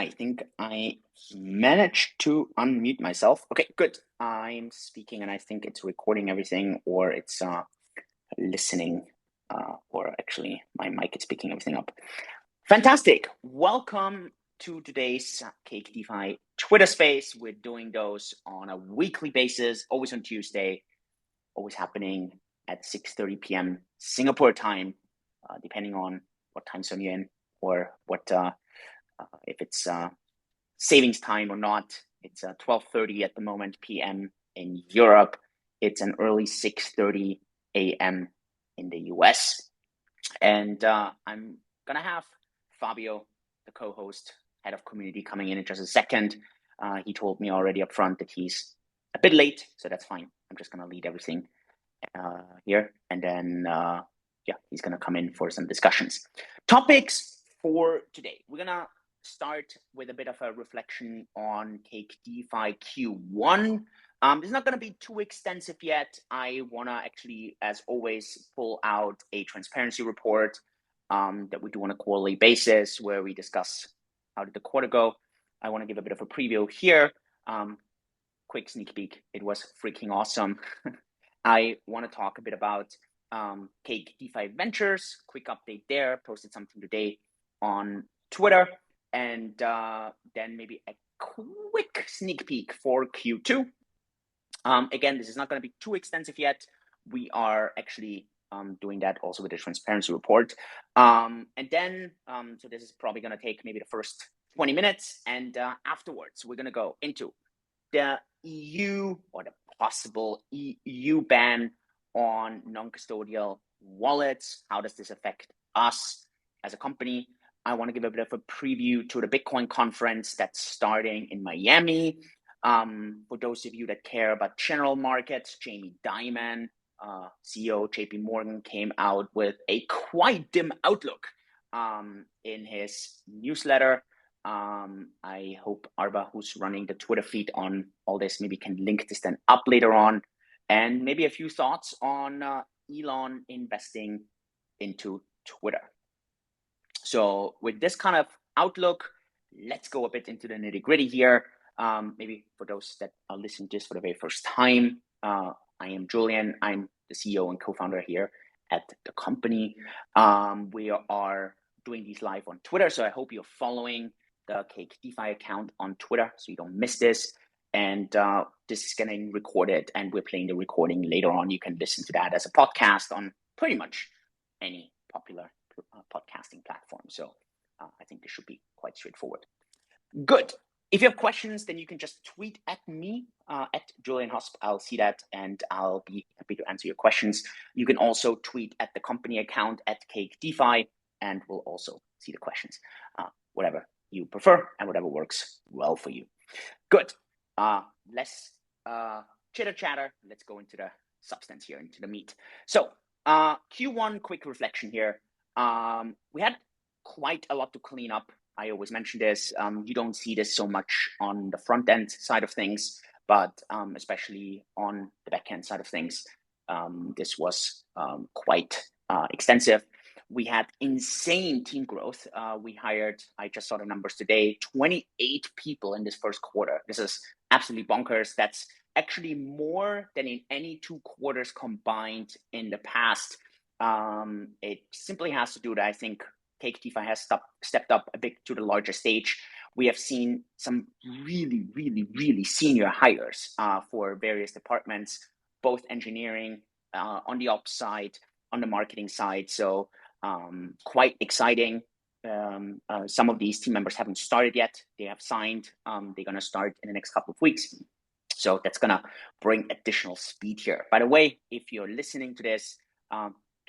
I think I managed to unmute myself. Okay, good. I'm speaking and I think it's recording everything, or it's listening, or actually my mic is picking everything up. Fantastic. Welcome to today's Cake DeFi Twitter space. We're doing those on a weekly basis, always on Tuesday, always happening at 6:30 p.m. Singapore time, depending on what time zone you're in or what if it's savings time or not. It's 12:30 at the moment p.m. in Europe. It's an early 6:30 a.m. in the US. And I'm going to have Fabio, the co-host, head of community, coming in just a second. He told me already up front that he's a bit late, so that's fine. I'm just going to lead everything here. And then, he's going to come in for some discussions. Topics for today. We're going to start with a bit of a reflection on Cake DeFi Q1. This is not going to be too extensive yet. I want to actually, as always, pull out a transparency report that we do on a quarterly basis where we discuss how did the quarter go. I want to give a bit of a preview here. Quick sneak peek. It was freaking awesome. I want to talk a bit about Cake DeFi Ventures. Quick update there. Posted something today on Twitter. And then maybe a quick sneak peek for Q2. Again, this is not going to be too extensive yet. We are actually doing that also with the transparency report. And then, so this is probably going to take maybe the first 20 minutes. And afterwards, we're going to go into the EU or the possible EU ban on non-custodial wallets. How does this affect us as a company? I want to give a bit of a preview to the Bitcoin conference that's starting in Miami. For those of you that care about general markets, Jamie Dimon, CEO JP Morgan, came out with a quite dim outlook in his newsletter. I hope Arba, who's running the Twitter feed on all this, maybe can link this then up later on. And maybe a few thoughts on Elon investing into Twitter. So with this kind of outlook, let's go a bit into the nitty gritty here. Maybe for those that are listening to this for the very first time, I am Julian. I'm the CEO and co-founder here at the company. We are doing these live on Twitter, so I hope you're following the Cake DeFi account on Twitter so you don't miss this. And this is getting recorded, and we're playing the recording later on. You can listen to that as a podcast on pretty much any popular podcasting platform. So I think this should be quite straightforward. Good. If you have questions, then you can just tweet at me, at Julian Hosp. I'll see that, and I'll be happy to answer your questions. You can also tweet at the company account at Cake DeFi, and we'll also see the questions. Whatever you prefer and whatever works well for you. Good. Less chitter-chatter. Let's go into the substance here, into the meat. So Q1, quick reflection here. We had quite a lot to clean up. I always mention this. You don't see this so much on the front end side of things, but especially on the back end side of things, this was quite extensive. We had insane team growth. We hired, I just saw the numbers today, 28 people in this first quarter. This is absolutely bonkers. That's actually more than in any 2 quarters combined in the past. It simply has to do that I think Cake DeFi has stepped up a bit to the larger stage. We have seen some really, really, really senior hires for various departments, both engineering, on the ops side, on the marketing side. So quite exciting. Some of these team members haven't started yet. They have signed. They're going to start in the next couple of weeks. So that's going to bring additional speed here. By the way, if you're listening to this,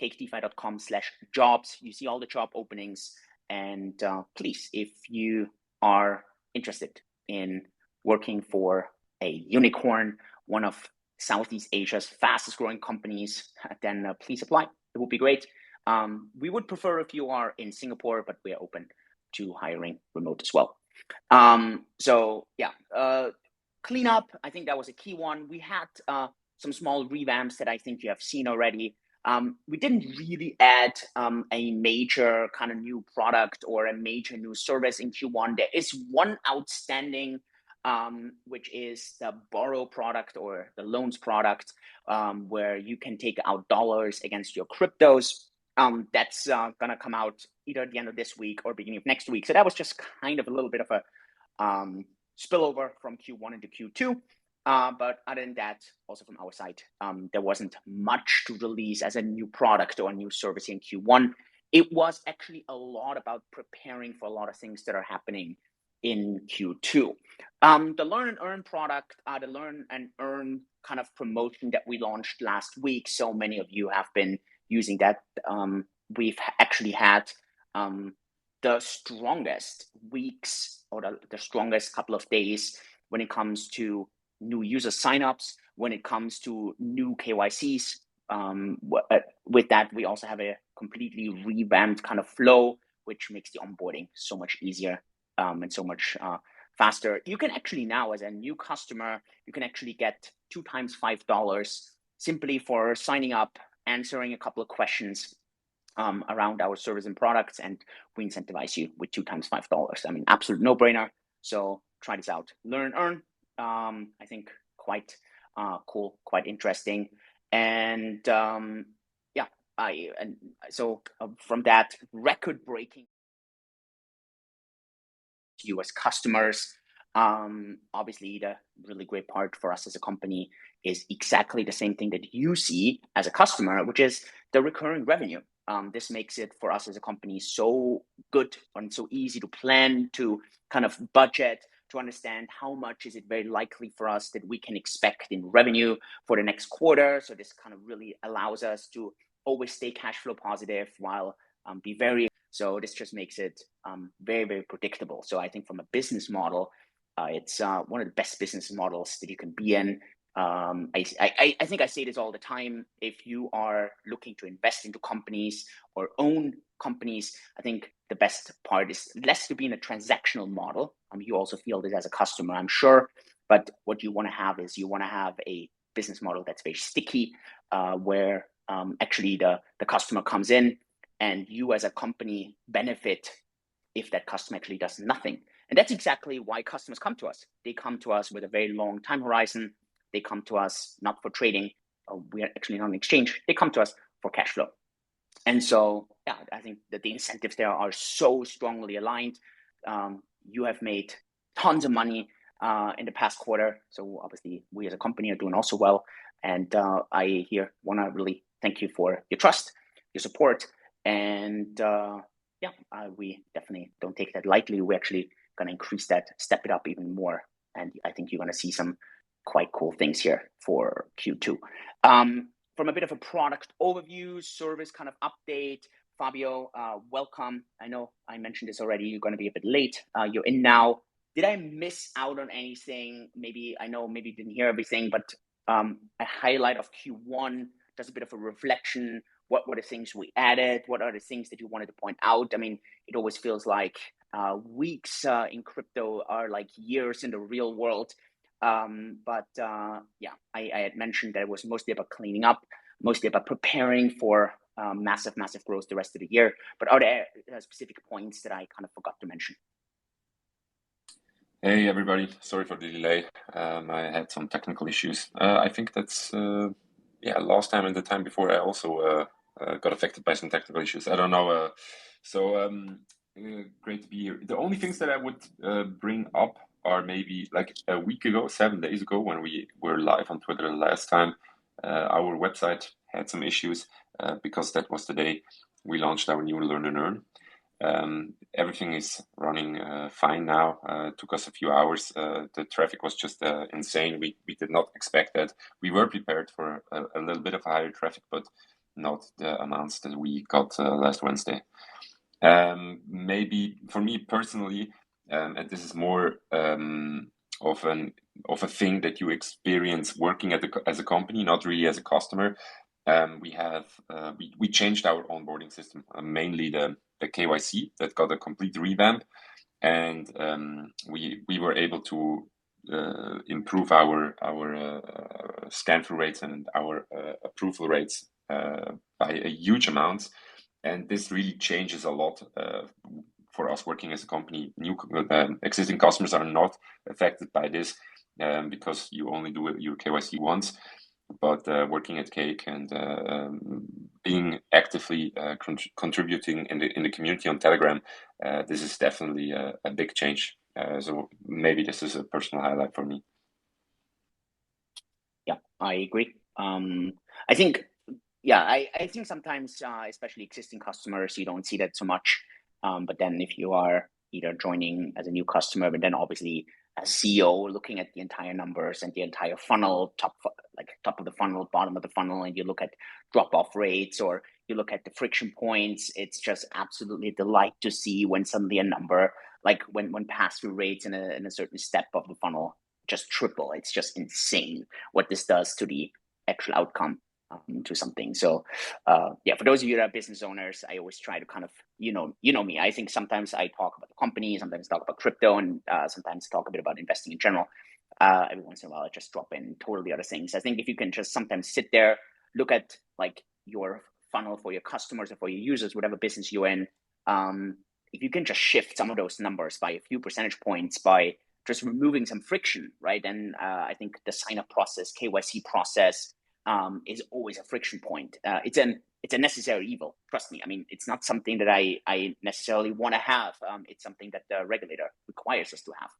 cakedefi.com/jobs. You see all the job openings. And please, if you are interested in working for a unicorn, one of Southeast Asia's fastest growing companies, then please apply. It would be great. We would prefer if you are in Singapore, but we are open to hiring remote as well. Clean up. I think that was a key one. We had some small revamps that I think you have seen already. We didn't really add a major kind of new product or a major new service in Q1. There is one outstanding, which is the borrow product or the loans product, where you can take out dollars against your cryptos. That's going to come out either at the end of this week or beginning of next week. So that was just kind of a little bit of a spillover from Q1 into Q2. But other than that, also from our side, there wasn't much to release as a new product or a new service in Q1. It was actually a lot about preparing for a lot of things that are happening in Q2. The Learn and Earn product, the Learn and Earn kind of promotion that we launched last week, so many of you have been using that. We've actually had the strongest weeks or the strongest couple of days when it comes to new user signups, when it comes to new KYCs. With that, we also have a completely revamped kind of flow, which makes the onboarding so much easier and so much faster. You can actually now, as a new customer, you can actually get 2 times $5 simply for signing up, answering a couple of questions around our service and products, and we incentivize you with 2 times $5. I mean, absolute no-brainer. So try this out. Learn and Earn. I think quite cool, quite interesting, and from that, record-breaking US customers. Obviously, the really great part for us as a company is exactly the same thing that you see as a customer, which is the recurring revenue. This makes it for us as a company so good and so easy to plan, to kind of budget, to understand how much is it very likely for us that we can expect in revenue for the next quarter. So this kind of really allows us to always stay cash flow positive while so this just makes it very, very predictable. So I think from a business model, it's one of the best business models that you can be in. I think I say this all the time. If you are looking to invest into companies or own companies, I think the best part is less to be in a transactional model. You also feel this as a customer, I'm sure. But what you want to have is you want to have a business model that's very sticky, where actually the customer comes in and you as a company benefit if that customer actually does nothing. And that's exactly why customers come to us. They come to us with a very long time horizon. They come to us not for trading. We are actually not an exchange. They come to us for cash flow. And so, yeah, I think that the incentives there are so strongly aligned. You have made tons of money in the past quarter. So obviously, we as a company are doing also well. And I here want to really thank you for your trust, your support. And we definitely don't take that lightly. We're actually going to increase that, step it up even more. And I think you're going to see some quite cool things here for Q2. From a bit of a product overview, service kind of update, Fabio, welcome. I know I mentioned this already. You're going to be a bit late. You're in now. Did I miss out on anything? Maybe you didn't hear everything, but a highlight of Q1, just a bit of a reflection. What were the things we added? What are the things that you wanted to point out? I mean, it always feels like weeks in crypto are like years in the real world. I had mentioned that it was mostly about cleaning up, mostly about preparing for massive growth the rest of the year. But are there specific points that I kind of forgot to mention? Hey, everybody. Sorry for the delay. I had some technical issues. I think that's, last time and the time before I also got affected by some technical issues. I don't know. Great to be here. The only things that I would bring up are maybe like a week ago, 7 days ago, when we were live on Twitter the last time, our website had some issues because that was the day we launched our new Learn and Earn. Everything is running fine now. It took us a few hours. The traffic was just insane. We did not expect that. We were prepared for a little bit of higher traffic, but not the amounts that we got last Wednesday. Maybe for me personally, and this is more of a thing that you experience working as a company, not really as a customer. We changed our onboarding system, mainly the KYC that got a complete revamp, and we were able to improve our scan through rates and our approval rates by a huge amount. And this really changes a lot for us working as a company. Existing customers are not affected by this because you only do your KYC once. But working at Cake and being actively contributing in the community on Telegram, this is definitely a big change. So maybe this is a personal highlight for me. Yeah, I agree. I think, yeah, I think sometimes, especially existing customers, you don't see that so much. But then if you are either joining as a new customer, but then obviously as CEO looking at the entire numbers and the entire funnel, top of the funnel, bottom of the funnel, and you look at drop-off rates or you look at the friction points, it's just absolutely a delight to see when suddenly a number, like when pass-through rates in a certain step of the funnel just triple. It's just insane what this does to the actual outcome. To something. So yeah, for those of you that are business owners, I always try to kind of, you know me. I think sometimes I talk about the company, sometimes talk about crypto, and sometimes talk a bit about investing in general. Every once in a while, I just drop in totally other things. I think if you can just sometimes sit there, look at like your funnel for your customers or for your users, whatever business you're in, if you can just shift some of those numbers by a few percentage points by just removing some friction, right? And I think the sign-up process, KYC process, is always a friction point. It's a necessary evil. Trust me. I mean, it's not something that I necessarily want to have. It's something that the regulator requires us to have.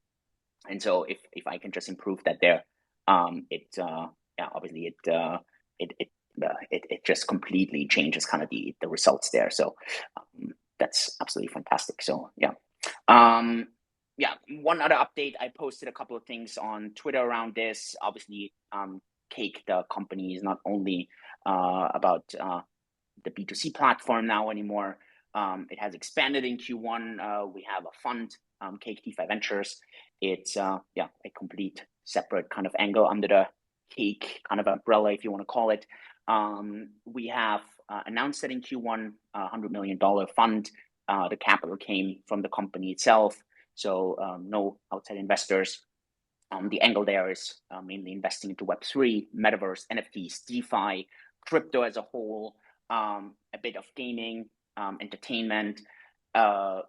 And so if I can just improve that there, yeah, obviously it just completely changes kind of the results there. So that's absolutely fantastic. So yeah. Yeah, one other update, I posted a couple of things on Twitter around this. Obviously, Cake, the company, is not only about the B2C platform now anymore. It has expanded in Q1. We have a fund, Cake DeFi Ventures. It's yeah, a complete separate kind of angle under the Cake kind of umbrella, if you want to call it. We have announced that in Q1, $100 million fund. The capital came from the company itself, so no outside investors. The angle there is mainly investing into Web3, metaverse, NFTs, DeFi, crypto as a whole, a bit of gaming, entertainment.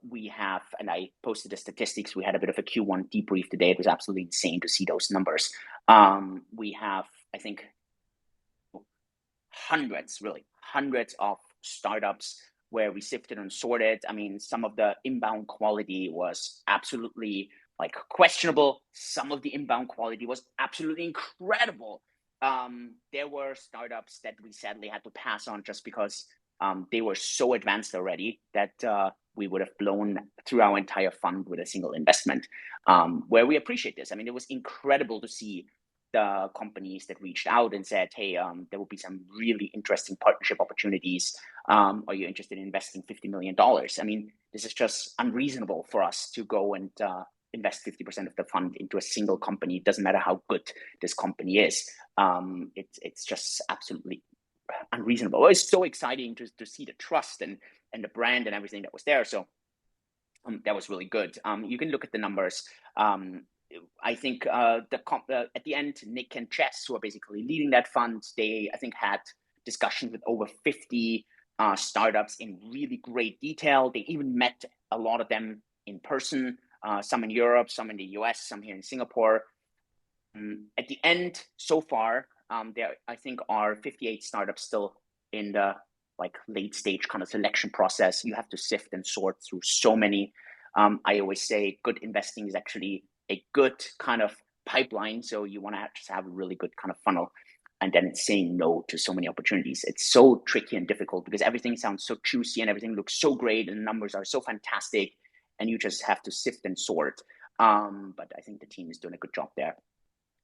We have, and I posted the statistics, we had a bit of a Q1 debrief today. It was absolutely insane to see those numbers. We have, I think, hundreds of startups where we sifted and sorted. I mean, some of the inbound quality was absolutely like questionable. Some of the inbound quality was absolutely incredible. There were startups that we sadly had to pass on just because they were so advanced already that we would have blown through our entire fund with a single investment, where we appreciate this. I mean, it was incredible to see the companies that reached out and said, hey, there will be some really interesting partnership opportunities. Are you interested in investing $50 million? I mean, this is just unreasonable for us to go and invest 50% of the fund into a single company. It doesn't matter how good this company is. It's just absolutely unreasonable. It's so exciting to see the trust and the brand and everything that was there. So that was really good. You can look at the numbers. I think at the end, Nick and Chess, who are basically leading that fund, they, I think, had discussions with over 50 startups in really great detail. They even met a lot of them in person, some in Europe, some in the US, some here in Singapore. At the end, so far, there, I think, are 58 startups still in the like late stage kind of selection process. You have to sift and sort through so many. I always say good investing is actually a good kind of pipeline. So you want to just have a really good kind of funnel, and then saying no to so many opportunities. It's so tricky and difficult because everything sounds so juicy and everything looks so great and the numbers are so fantastic, and you just have to sift and sort. But I think the team is doing a good job there.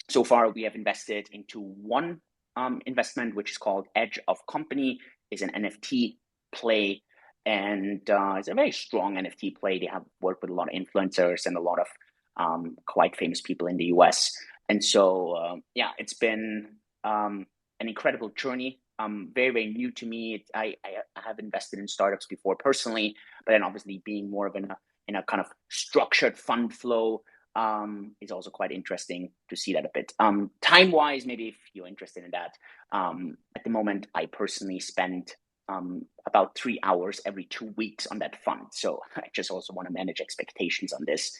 So far, we have invested into one investment, which is called Edge of Company, is an NFT play. And it's a very strong NFT play. They have worked with a lot of influencers and a lot of quite famous people in the US. And so, yeah, it's been an incredible journey. Very, very new to me. I have invested in startups before personally, but then obviously being more of in a kind of structured fund flow is also quite interesting to see that a bit. Time-wise, maybe if you're interested in that, at the moment, I personally spend about 3 hours every 2 weeks on that fund. So I just also want to manage expectations on this.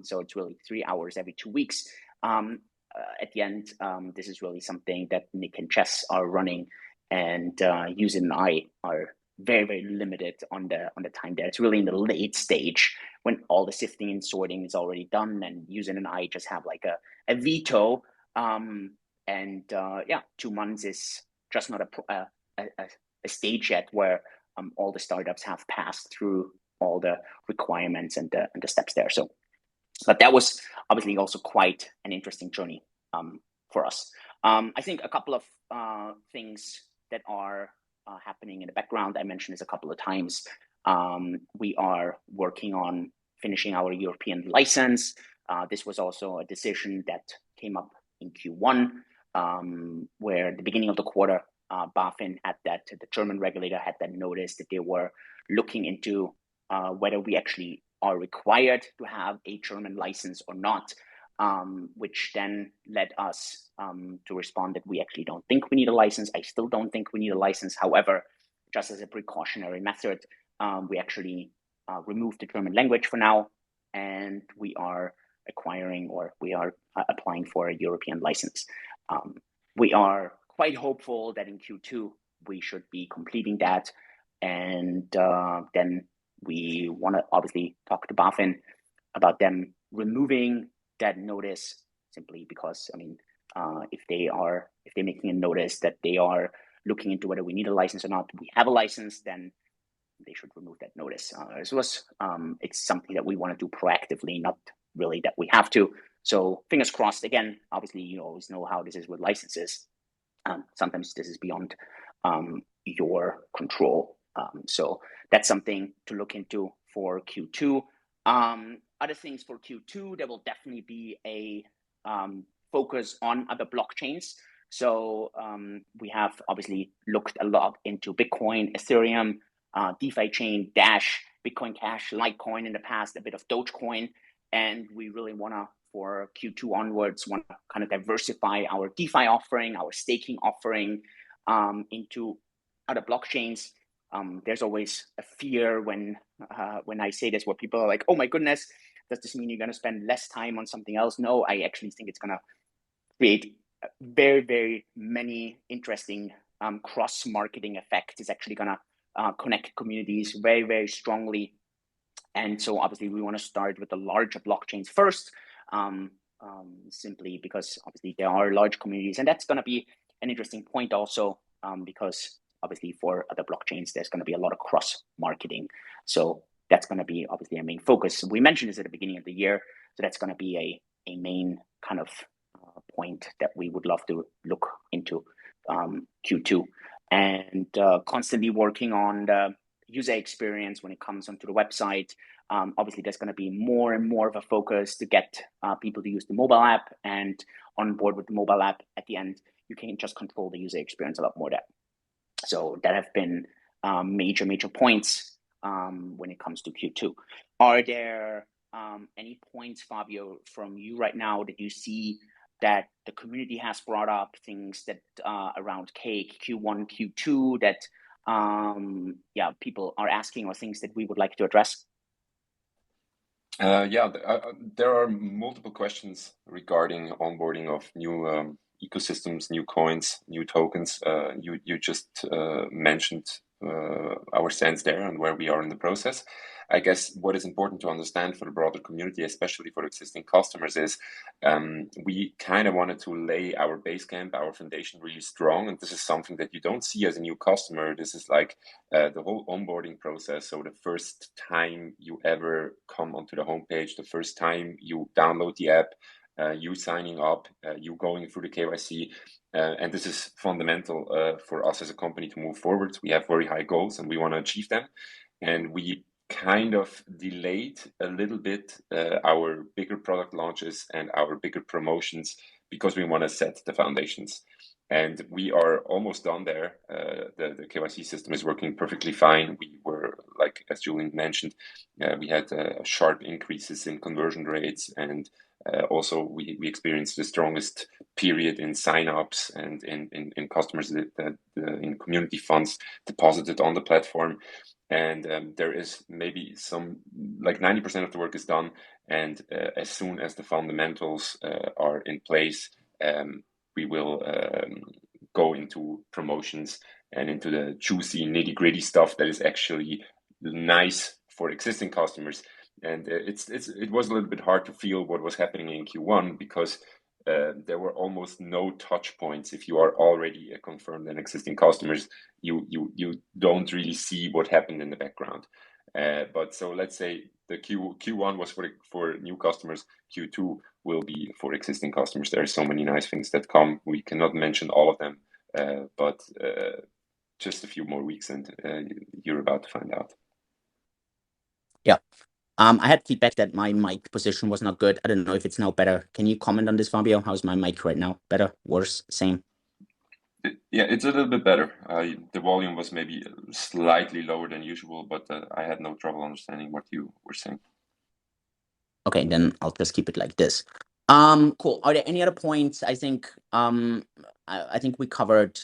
So it's really 3 hours every 2 weeks. At the end, this is really something that Nick and Jess are running, and u-zyn and I are very, very limited on the time there. It's really in the late stage when all the sifting and sorting is already done, and u-zyn and I just have like a veto. Yeah, 2 months is just not a stage yet where all the startups have passed through all the requirements and the steps there. So, but that was obviously also quite an interesting journey for us. I think a couple of things that are happening in the background, I mentioned this a couple of times. We are working on finishing our European license. This was also a decision that came up in Q1, where at the beginning of the quarter, BaFin had that, the German regulator had that notice that they were looking into whether we actually are required to have a German license or not, which then led us to respond that we actually don't think we need a license. I still don't think we need a license. However, just as a precautionary method, we actually removed the German language for now, and we are applying for a European license. We are quite hopeful that in Q2 we should be completing that, and then we want to obviously talk to BaFin about them removing that notice, simply because, I mean, if they're making a notice that they are looking into whether we need a license or not, we have a license, then they should remove that notice. It's something that we want to do proactively, not really that we have to. So fingers crossed. Again, obviously, you always know how this is with licenses. Sometimes this is beyond your control. So that's something to look into for Q2. Other things for Q2, there will definitely be a focus on other blockchains. So we have obviously looked a lot into Bitcoin, Ethereum, DeFi chain, Dash, Bitcoin Cash, Litecoin in the past, a bit of Dogecoin, and we really want to, for Q2 onwards, want to kind of diversify our DeFi offering, our staking offering into other blockchains. There's always a fear when I say this, where people are like, "Oh my goodness, does this mean you're going to spend less time on something else?" No, I actually think it's going to create very, very many interesting cross-marketing effects. It's actually going to connect communities very, very strongly. And so obviously we want to start with the larger blockchains first, simply because obviously there are large communities, and that's going to be an interesting point also, because obviously for other blockchains, there's going to be a lot of cross-marketing. So that's going to be obviously a main focus. We mentioned this at the beginning of the year, so that's going to be a main kind of point that we would love to look into Q2. And constantly working on the user experience when it comes onto the website. Obviously, there's going to be more and more of a focus to get people to use the mobile app, and on board with the mobile app. At the end, you can just control the user experience a lot more there. So that have been major points when it comes to Q2. Are there any points, Fabio, from you right now that you see that the community has brought up, things that around Cake, Q1, Q2, that people are asking, or things that we would like to address? There are multiple questions regarding onboarding of new ecosystems, new coins, new tokens. You just mentioned our stance there and where we are in the process. I guess what is important to understand for the broader community, especially for existing customers, is we kind of wanted to lay our base camp, our foundation really strong. And this is something that you don't see as a new customer. This is like the whole onboarding process. So the first time you ever come onto the homepage, the first time you download the app, you signing up, you going through the KYC. And this is fundamental for us as a company to move forward. We have very high goals and we want to achieve them. And we kind of delayed a little bit our bigger product launches and our bigger promotions because we want to set the foundations. And we are almost done there. The KYC system is working perfectly fine. We were, like as Julian mentioned, we had sharp increases in conversion rates, and also we experienced the strongest period in signups and in customers that in community funds deposited on the platform. And there is maybe some, like 90% of the work is done. And as soon as the fundamentals are in place, we will go into promotions and into the juicy nitty gritty stuff that is actually nice for existing customers. And it was a little bit hard to feel what was happening in Q1 because there were almost no touch points. If you are already a confirmed and existing customers, you don't really see what happened in the background. But so let's say the Q1 was for new customers. Q2 will be for existing customers. There are so many nice things that come. We cannot mention all of them, but just a few more weeks and you're about to find out. Yeah. I had feedback that my mic position was not good. I don't know if it's now better. Can you comment on this, Fabio? How's my mic right now? Better? Worse? Same? Yeah, it's a little bit better. The volume was maybe slightly lower than usual, but I had no trouble understanding what you were saying. Okay, then I'll just keep it like this. Cool. Are there any other points? I think I think we covered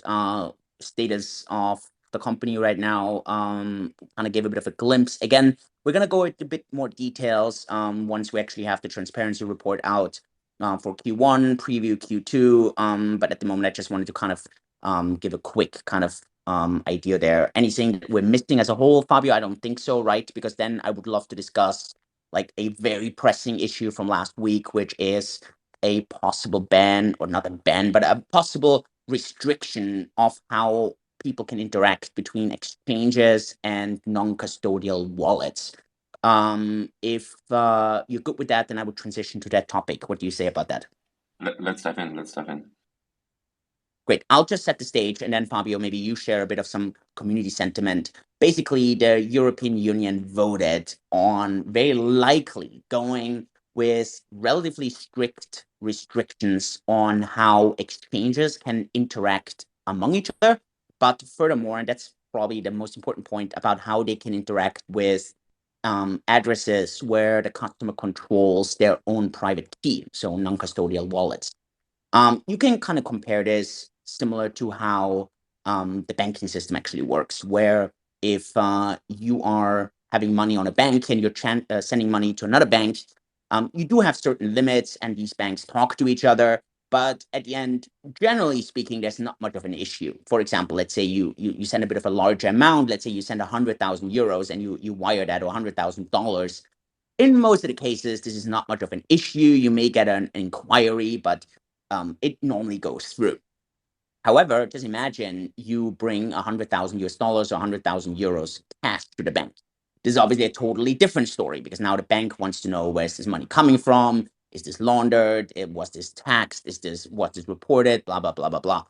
status of the company right now. Kind of gave a bit of a glimpse. Again, we're gonna go into a bit more details once we actually have the transparency report out for Q1, preview Q2. But at the moment, I just wanted to kind of give a quick kind of idea there. Anything that we're missing as a whole, Fabio? I don't think so, right? Because then I would love to discuss like a very pressing issue from last week, which is a possible ban, or not a ban, but a possible restriction of how people can interact between exchanges and non-custodial wallets. If you're good with that, then I would transition to that topic. What do you say about that? Let's dive in. Let's dive in. Great. I'll just set the stage, and then Fabio, maybe you share a bit of some community sentiment. Basically, the European Union voted on very likely going with relatively strict restrictions on how exchanges can interact among each other. But furthermore, and that's probably the most important point, about how they can interact with addresses where the customer controls their own private key, so non-custodial wallets. You can kind of compare this similar to how the banking system actually works, where if you are having money on a bank and you're sending money to another bank, you do have certain limits, and these banks talk to each other. But at the end, generally speaking, there's not much of an issue. For example, let's say you send a bit of a larger amount. Let's say you send 100,000 euros and you wire that, or $100,000. In most of the cases, this is not much of an issue. You may get an inquiry, but it normally goes through. However, just imagine you bring 100,000 US dollars or 100,000 euros cash to the bank. This is obviously a totally different story, because now the bank wants to know, where's this money coming from? Is this laundered? Was this taxed? Was this reported? Blah, blah, blah, blah, blah.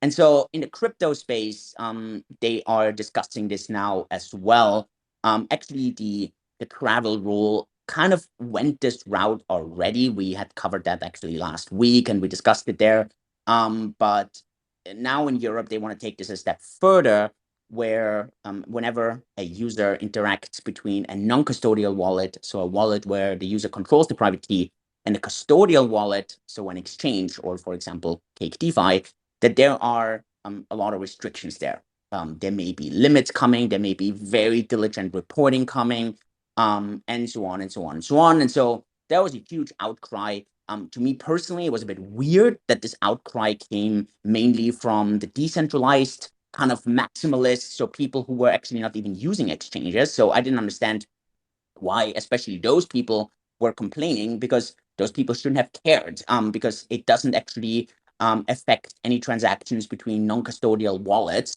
And so in the crypto space, they are discussing this now as well. Actually, the travel rule kind of went this route already. We had covered that actually last week, and we discussed it there. But now in Europe, they want to take this a step further, where whenever a user interacts between a non-custodial wallet, so a wallet where the user controls the private key, and a custodial wallet, so an exchange, or for example, Cake DeFi, that there are a lot of restrictions there. There may be limits coming, there may be very diligent reporting coming, and so on and so on and so on. And so there was a huge outcry. To me personally, it was a bit weird that this outcry came mainly from the decentralized kind of maximalists, so people who were actually not even using exchanges. So I didn't understand why, especially those people were complaining, because those people shouldn't have cared, because it doesn't actually affect any transactions between non-custodial wallets,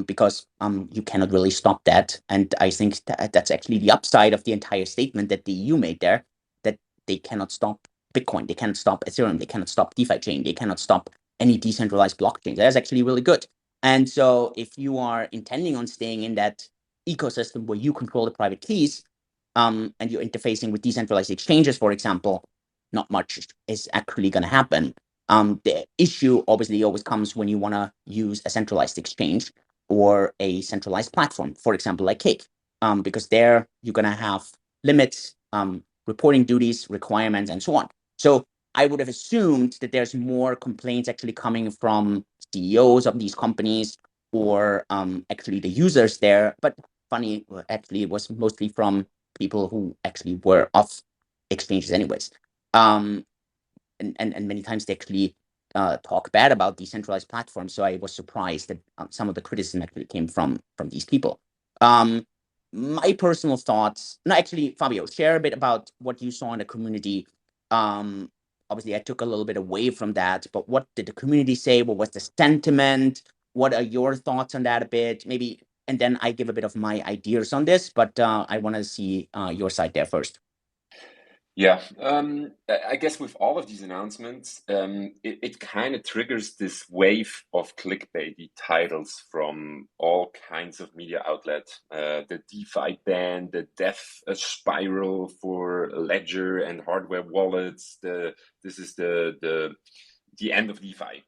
because you cannot really stop that. And I think that's actually the upside of the entire statement that the EU made there, that they cannot stop Bitcoin, they cannot stop Ethereum, they cannot stop DeFi chain, they cannot stop any decentralized blockchain. That's actually really good. And so if you are intending on staying in that ecosystem where you control the private keys, and you're interfacing with decentralized exchanges, for example, not much is actually going to happen. The issue obviously always comes when you want to use a centralized exchange or a centralized platform, for example, like Cake, because there you're going to have limits, reporting duties, requirements, and so on. So I would have assumed that there's more complaints actually coming from CEOs of these companies or actually the users there. But funny, actually, it was mostly from people who actually were off exchanges anyways. Um, and many times they actually talk bad about decentralized platforms. So I was surprised that some of the criticism actually came from these people. Um, my personal thoughts, no, actually, Fabio, share a bit about what you saw in the community. Um, Obviously, I took a little bit away from that, but what did the community say? What was the sentiment? What are your thoughts on that a bit? Maybe, and then I give a bit of my ideas on this, but I want to see your side there first. Yeah, I guess with all of these announcements, it kind of triggers this wave of clickbaity titles from all kinds of media outlets. The DeFi ban, the death spiral for Ledger and hardware wallets. This is the end of DeFi.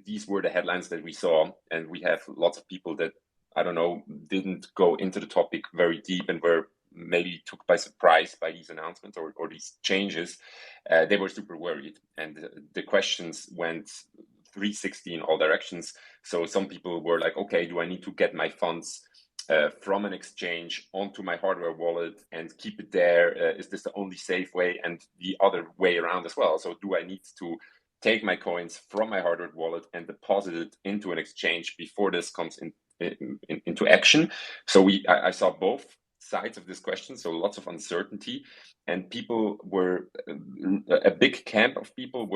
These were the headlines that we saw, and we have lots of people that, I don't know, didn't go into the topic very deep and were maybe took by surprise by these announcements or these changes. They were super worried, and the questions went 360 in all directions. So some people were like, okay, do I need to get my funds from an exchange onto my hardware wallet and keep it there? Is this the only safe way? And the other way around as well. So do I need to take my coins from my hardware wallet and deposit it into an exchange before this comes into action? So I saw both sides of this question, so lots of uncertainty, and people were a big camp of people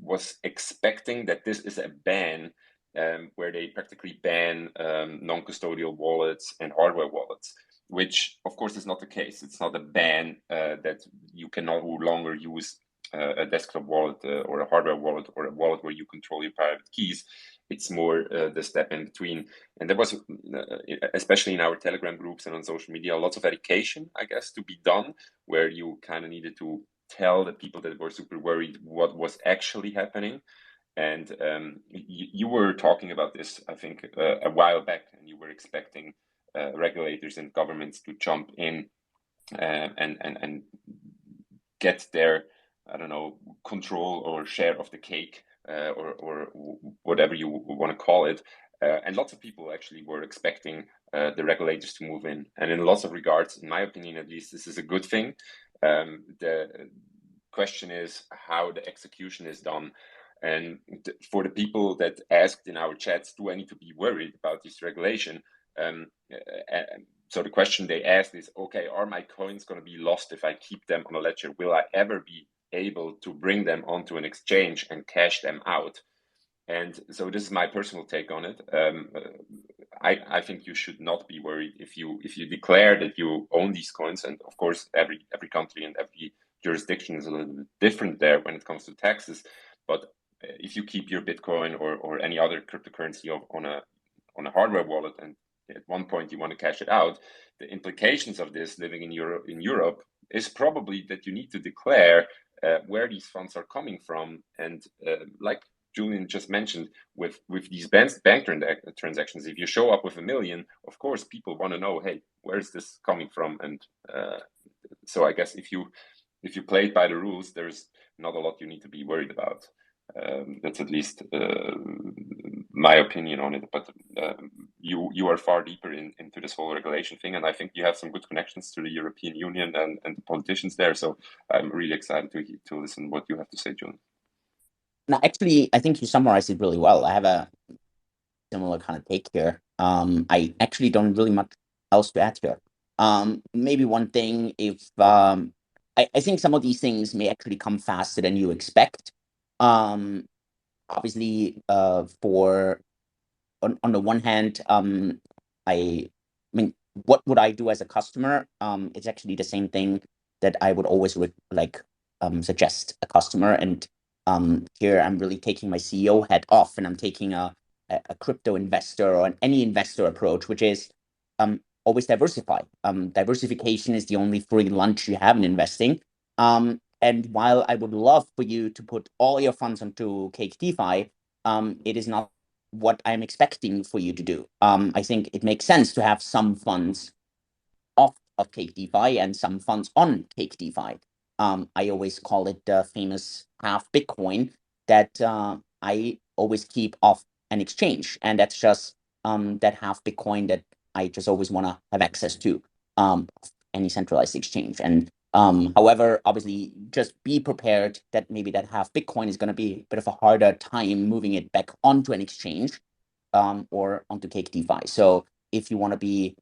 was expecting that this is a ban, where they practically ban non-custodial wallets and hardware wallets, which of course is not the case. It's not a ban that you can no longer use a desktop wallet or a hardware wallet or a wallet where you control your private keys. It's more the step in between. And there was, especially in our Telegram groups and on social media, lots of education, I guess, to be done, where you kind of needed to tell the people that were super worried what was actually happening. And you were talking about this, I think, a while back, and you were expecting regulators and governments to jump in and get their, I don't know, control or share of the cake, or whatever you want to call it. And lots of people actually were expecting the regulators to move in. And in lots of regards, in my opinion at least, this is a good thing. The question is how the execution is done. And for the people that asked in our chats, do I need to be worried about this regulation? So the question they asked is, okay, are my coins going to be lost if I keep them on a ledger? Will I ever be able to bring them onto an exchange and cash them out? And so this is my personal take on it. I think you should not be worried if you declare that you own these coins. And of course, every country and every jurisdiction is a little bit different there when it comes to taxes. But if you keep your Bitcoin or any other cryptocurrency on a hardware wallet, and at one point you want to cash it out, the implications of this living in Europe is probably that you need to declare where these funds are coming from. And like Julian just mentioned, with these bank transactions, if you show up with $1 million, of course people want to know, hey, where's this coming from? And so I guess if you play it by the rules, there's not a lot you need to be worried about. That's at least my opinion on it. But you are far deeper into this whole regulation thing, and I think you have some good connections to the European Union and the politicians there. So I'm really excited to listen what you have to say, Julian. Now, actually, I think you summarized it really well. I have a similar kind of take here. I actually don't really much else to add here. Maybe one thing, if I think some of these things may actually come faster than you expect. Obviously, for on the one hand, I mean, what would I do as a customer? It's actually the same thing that I would always suggest a customer. And here I'm really taking my CEO hat off, and I'm taking a crypto investor or any investor approach, which is always diversify. Diversification is the only free lunch you have in investing. And while I would love for you to put all your funds onto Cake DeFi, it is not what I'm expecting for you to do. I think it makes sense to have some funds off of Cake DeFi and some funds on Cake DeFi. I always call it the famous half Bitcoin that I always keep off an exchange. And that's just that half Bitcoin that I just always want to have access to any centralized exchange. And however, obviously, just be prepared that maybe that half Bitcoin is going to be a bit of a harder time moving it back onto an exchange or onto Cake DeFi. So if you want to be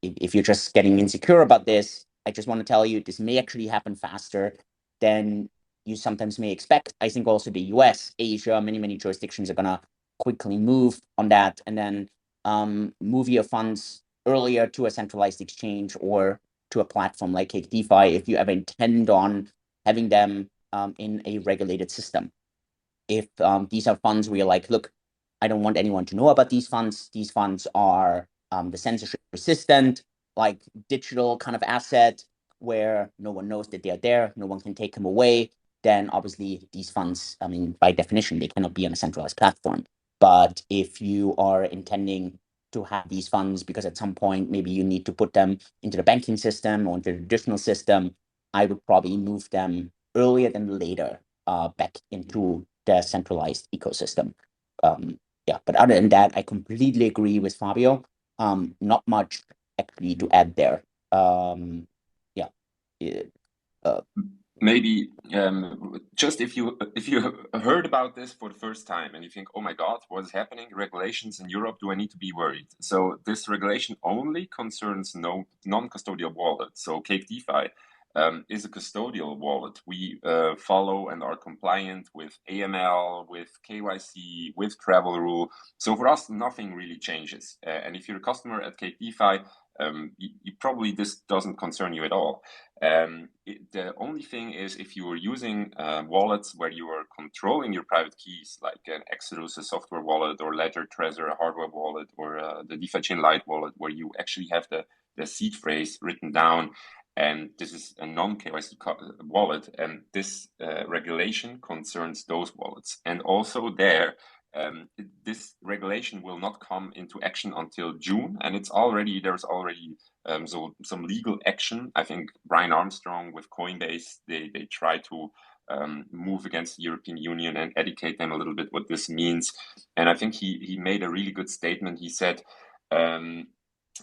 if you're just getting insecure about this, I just want to tell you this may actually happen faster than you sometimes may expect. I think also the US, Asia, many jurisdictions are gonna quickly move on that and then move your funds earlier to a centralized exchange or to a platform like Cake DeFi if you ever intend on having them in a regulated system. If these are funds where you're like, look, I don't want anyone to know about these funds. These funds are the censorship resistant, like digital kind of asset where no one knows that they're there, no one can take them away. Then obviously these funds, I mean, by definition, they cannot be on a centralized platform. But if you are intending to have these funds because at some point maybe you need to put them into the banking system or into the traditional system, I would probably move them earlier than later back into the centralized ecosystem. Yeah, but other than that, I completely agree with Fabio. Not much actually to add there. Yeah. Uh, Maybe just if you heard about this for the first time and you think, oh my God, what is happening? Regulations in Europe, do I need to be worried? So this regulation only concerns non-custodial wallets. So Cake DeFi is a custodial wallet. We follow and are compliant with AML, with KYC, with travel rule. So for us, nothing really changes. And if you're a customer at Cake DeFi, you probably this doesn't concern you at all. The only thing is if you are using wallets where you are controlling your private keys, like an Exodus, a software wallet, or Ledger Trezor, a hardware wallet, or the DeFi Chain Lite wallet, where you actually have the seed phrase written down, and this is a non-KYC wallet, and this regulation concerns those wallets. And also there, this regulation will not come into action until June, and there's already some legal action. I think Brian Armstrong with Coinbase, they try to move against the European Union and educate them a little bit what this means. And I think he made a really good statement. He said,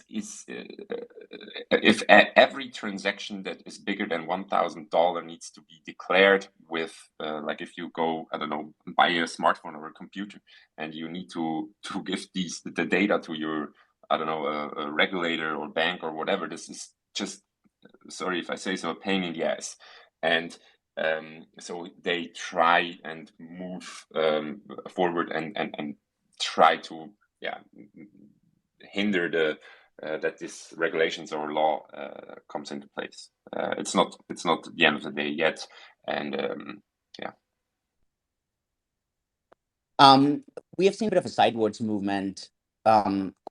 if every transaction that is bigger than $1,000 needs to be declared with, like if you go, I don't know, buy a smartphone or a computer, and you need to give the data to your, I don't know, a regulator or bank or whatever. This is just, sorry if I say so, a pain in the ass. And so they try and move forward and try to, yeah, hinder that this regulations or law comes into place. It's not the end of the day yet, and yeah. We have seen a bit of a sideways movement,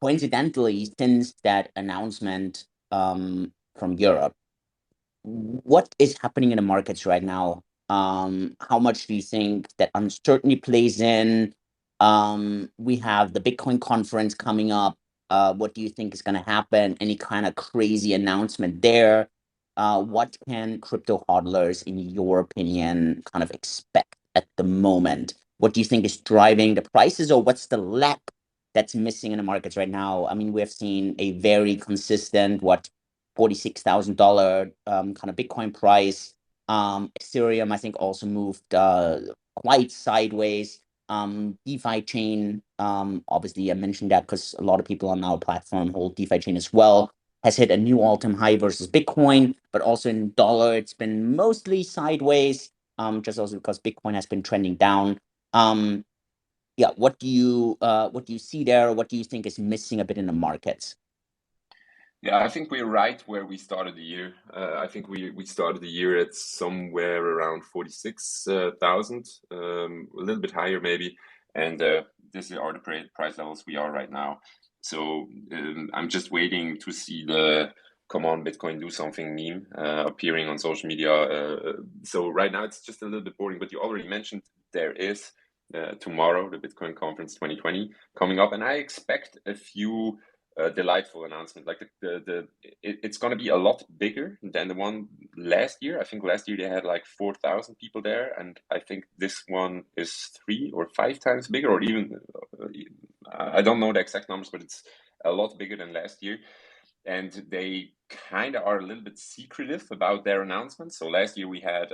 coincidentally, since that announcement from Europe. What is happening in the markets right now? How much do you think that uncertainty plays in? We have the Bitcoin conference coming up. What do you think is going to happen? Any kind of crazy announcement there? What can crypto hodlers, in your opinion, kind of expect at the moment? What do you think is driving the prices, or what's the lack that's missing in the markets right now? I mean, we have seen a very consistent, $46,000 kind of Bitcoin price. Ethereum, I think, also moved quite sideways. DeFi chain, obviously, I mentioned that because a lot of people on our platform hold DeFi chain as well, has hit a new all-time high versus Bitcoin, but also in dollar, it's been mostly sideways, just also because Bitcoin has been trending down. Yeah, what do you see there? What do you think is missing a bit in the markets? Yeah, I think we're right where we started the year. I think we started the year at somewhere around 46,000, a little bit higher maybe, and this are the price levels we are right now. So I'm just waiting to see come on, Bitcoin, do something meme appearing on social media. So right now it's just a little bit boring, but you already mentioned there is tomorrow the Bitcoin conference 2020 coming up, and I expect a few delightful announcements. Like it's going to be a lot bigger than the one last year. I think last year they had like 4,000 people there, and I think this one is 3 or 5 times bigger, or even I don't know the exact numbers, but it's a lot bigger than last year. And they kind of are a little bit secretive about their announcements. So last year we had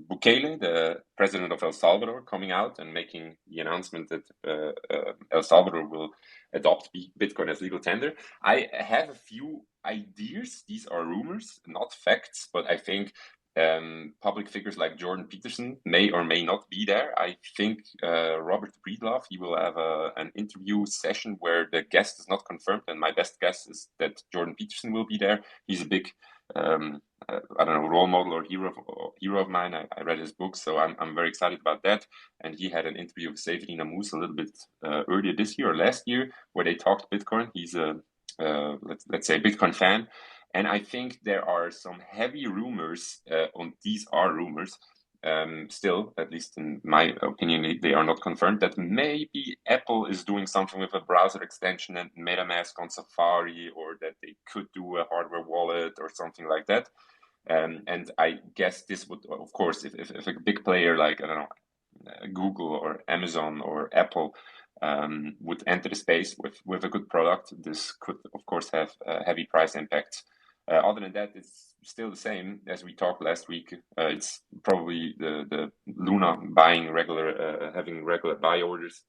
Bukele, the president of El Salvador, coming out and making the announcement that El Salvador will adopt Bitcoin as legal tender. I have a few ideas. These are rumors, not facts, but I think public figures like Jordan Peterson may or may not be there. I think Robert Breedlove, he will have an interview session where the guest is not confirmed, and my best guess is that Jordan Peterson will be there. He's a big I don't know, role model or hero of mine. I read his book, so I'm very excited about that. And he had an interview with Severin Amus a little bit earlier this year or last year, where they talked Bitcoin. He's a let's say a Bitcoin fan, and I think there are some heavy rumors. These are rumors. Still, at least in my opinion, they are not confirmed, that maybe Apple is doing something with a browser extension and MetaMask on Safari, or that they could do a hardware wallet or something like that. And I guess this would, of course, if a big player like, I don't know, Google or Amazon or Apple would enter the space with a good product, this could, of course, have heavy price impacts. Other than that, it's still the same as we talked last week. It's probably the Luna buying having regular buy orders.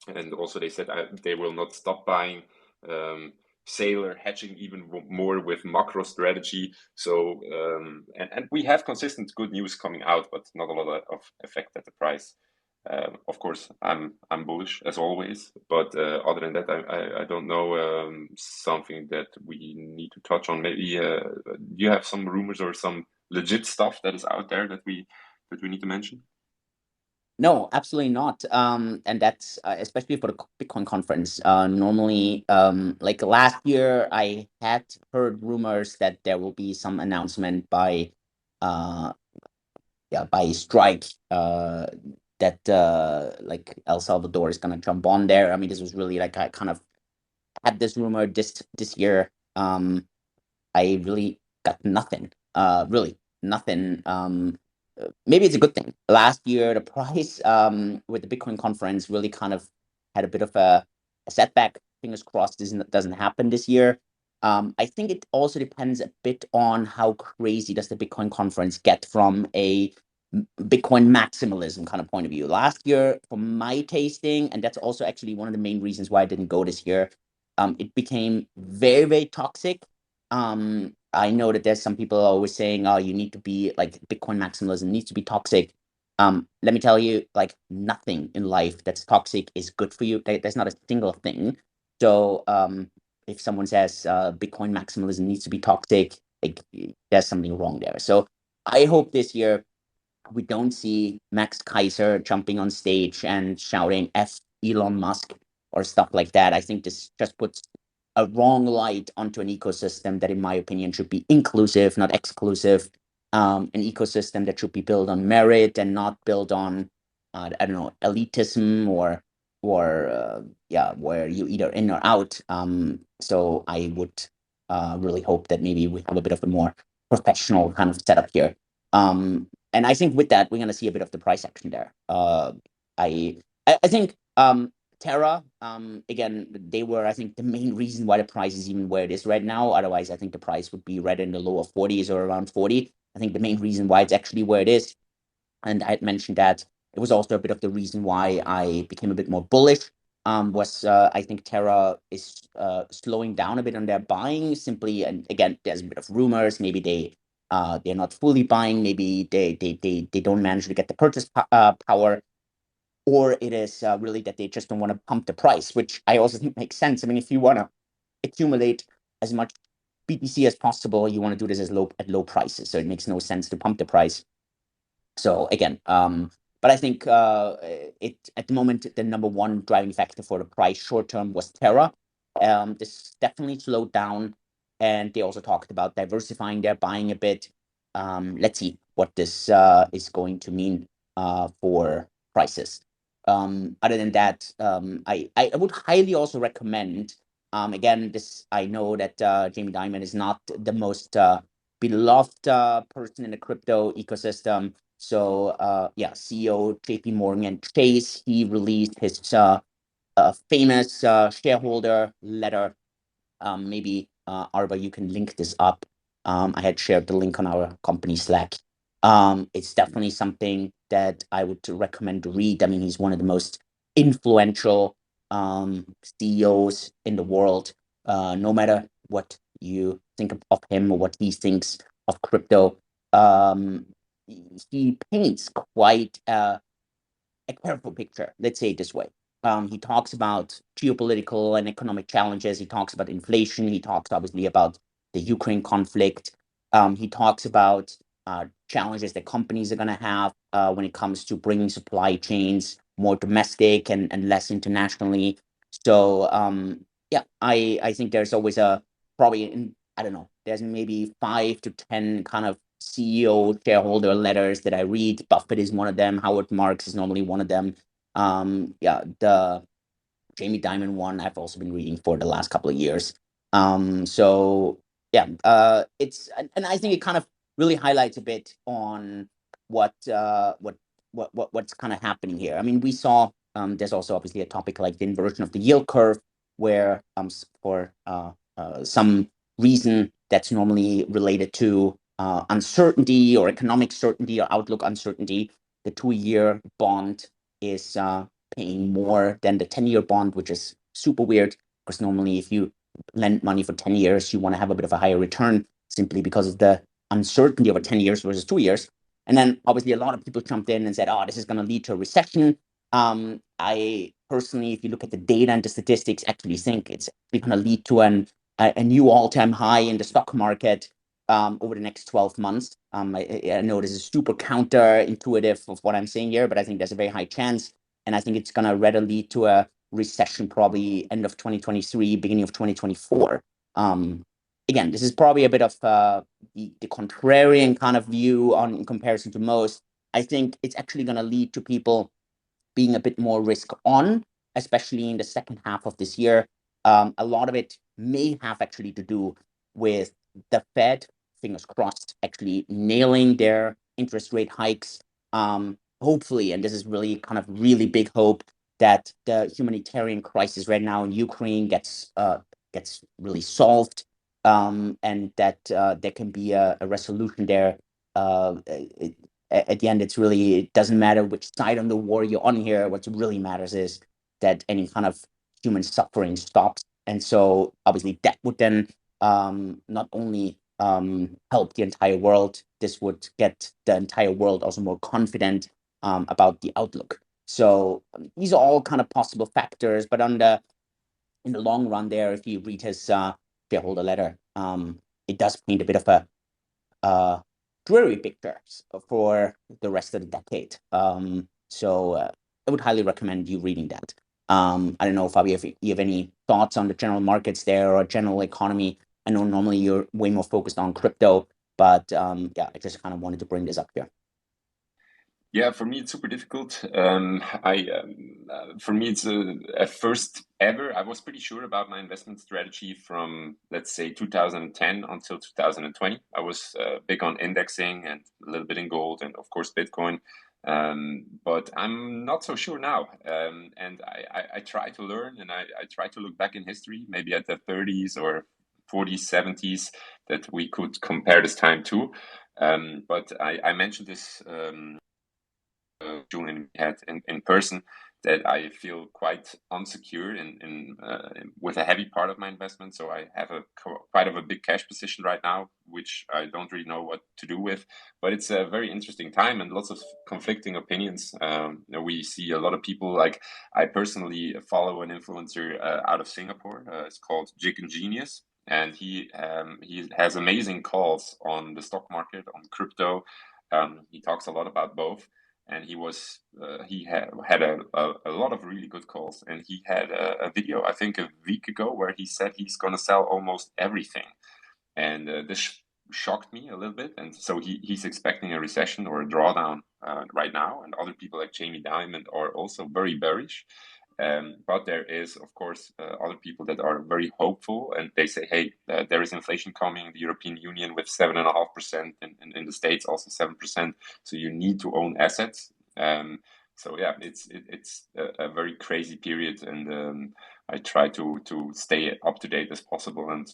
And also they said they will not stop buying. Sailor hedging even more with macro strategy. So and we have consistent good news coming out, but not a lot of effect at the price. Of course, I'm bullish as always, but other than that, I don't know something that we need to touch on. Maybe do you have some rumors or some legit stuff that is out there that we need to mention? No, absolutely not. And that's especially for the Bitcoin conference. Normally, like last year, I had heard rumors that there will be some announcement uh, by Strike, that like El Salvador is gonna jump on there. I mean, this was really like I kind of had this rumor this year. I really got nothing. Really nothing. Maybe it's a good thing. Last year, the price with the Bitcoin conference really kind of had a bit of a setback. Fingers crossed this doesn't happen this year. I think it also depends a bit on how crazy does the Bitcoin conference get from a Bitcoin maximalism kind of point of view. Last year, for my tasting, and that's also actually one of the main reasons why I didn't go this year, it became very, very toxic. I know that there's some people always saying, "Oh, you need to be like Bitcoin maximalism needs to be toxic." Let me tell you, like nothing in life that's toxic is good for you. There's not a single thing. So, if someone says Bitcoin maximalism needs to be toxic, like there's something wrong there. So, I hope this year we don't see Max Kaiser jumping on stage and shouting F Elon Musk or stuff like that. I think this just puts a wrong light onto an ecosystem that, in my opinion, should be inclusive, not exclusive. An ecosystem that should be built on merit and not built on, I don't know, elitism or yeah, where you either in or out. So I would really hope that maybe we have a bit of a more professional kind of setup here. And I think with that, we're going to see a bit of the price action there. I I think Terra, again, they were, I think, the main reason why the price is even where it is right now. Otherwise, I think the price would be right in the lower 40s or around 40. I think the main reason why it's actually where it is, and I had mentioned that it was also a bit of the reason why I became a bit more bullish. Was I think Terra is slowing down a bit on their buying simply, and again, there's a bit of rumors. Maybe they're not fully buying. Maybe they don't manage to get the purchase power, or it is really that they just don't want to pump the price, which I also think makes sense. I mean, if you want to accumulate as much BTC as possible, you want to do this at low prices. So it makes no sense to pump the price. So again, but I think it at the moment the number one driving factor for the price short term was Terra. This definitely slowed down. and they also talked about diversifying their buying a bit. Let's see what this is going to mean for prices. Other than that, I would highly also recommend. Again, this I know that Jamie Dimon is not the most beloved person in the crypto ecosystem. So yeah, CEO JP Morgan Chase, he released his famous shareholder letter. Maybe Arba, you can link this up. I had shared the link on our company Slack. It's definitely something that I would recommend to read. I mean, he's one of the most influential CEOs in the world. No matter what you think of him or what he thinks of crypto, um, he paints quite a careful picture. Let's say it this way. He talks about geopolitical and economic challenges. He talks about inflation. He talks obviously about the Ukraine conflict. He talks about challenges that companies are going to have when it comes to bringing supply chains more domestic and less internationally. So yeah, I think there's always a probably I don't know. There's maybe 5 to 10 kind of CEO shareholder letters that I read. Buffett is one of them. Howard Marks is normally one of them. Yeah, the Jamie Dimon one I've also been reading for the last couple of years. So yeah, it's and I think it kind of really highlights a bit on what what's kind of happening here. I mean, we saw there's also obviously a topic like the inversion of the yield curve, where for some reason that's normally related to uncertainty or economic certainty or outlook uncertainty, the 2-year bond is paying more than the 10-year bond, which is super weird because normally if you lend money for 10 years, you want to have a bit of a higher return simply because of the uncertainty over 10 years versus 2 years. And then obviously a lot of people jumped in and said, oh, this is going to lead to a recession. I personally, if you look at the data and the statistics, actually think it's going to lead to a new all-time high in the stock market over the next 12 months. I know this is super counterintuitive of what I'm saying here, but I think there's a very high chance. And I think it's going to rather lead to a recession probably end of 2023, beginning of 2024. Again, this is probably a bit of the contrarian kind of view on in comparison to most. I think it's actually going to lead to people being a bit more risk on, especially in the second half of this year. A lot of it may have actually to do with the Fed, fingers crossed, actually nailing their interest rate hikes. Hopefully, and this is really kind of really big hope, that the humanitarian crisis right now in Ukraine gets really solved, and that there can be a resolution there. At the end, it doesn't matter which side of the war you're on here. What really matters is that any kind of human suffering stops. And so obviously that would then not only help the entire world, this would get the entire world also more confident about the outlook. So these are all kind of possible factors, but in the long run there, if you read his shareholder letter, it does paint a bit of a dreary pictures for the rest of the decade. So I would highly recommend you reading that. I don't know, Fabio, if you have any thoughts on the general markets there or general economy. I know normally you're way more focused on crypto, but yeah, I just kind of wanted to bring this up here. Yeah, for me it's super difficult. For me it's a first ever. I was pretty sure about my investment strategy from, let's say, 2010 until 2020. I was big on indexing and a little bit in gold and of course Bitcoin. But I'm not so sure now. And I try to learn, and I try to look back in history, maybe at the 30s or 40s, 70s, that we could compare this time to. But I mentioned this Julian had in person, that I feel quite unsecure with a heavy part of my investment. So I have quite of a big cash position right now, which I don't really know what to do with. But it's a very interesting time and lots of conflicting opinions. We see a lot of people, like I personally follow an influencer out of Singapore. It's called Jig and Genius. And he has amazing calls on the stock market, on crypto. He talks a lot about both. And he had a lot of really good calls, and he had a video, I think a week ago, where he said he's going to sell almost everything. and this shocked me a little bit. And so he's expecting a recession or a drawdown right now, and other people like Jamie Dimon are also very bearish. But there is, of course, other people that are very hopeful, and they say, hey, there is inflation coming in the European Union with 7.5%, and in the States also 7%. So you need to own assets. So yeah, it's a very crazy period, and I try to stay up to date as possible. And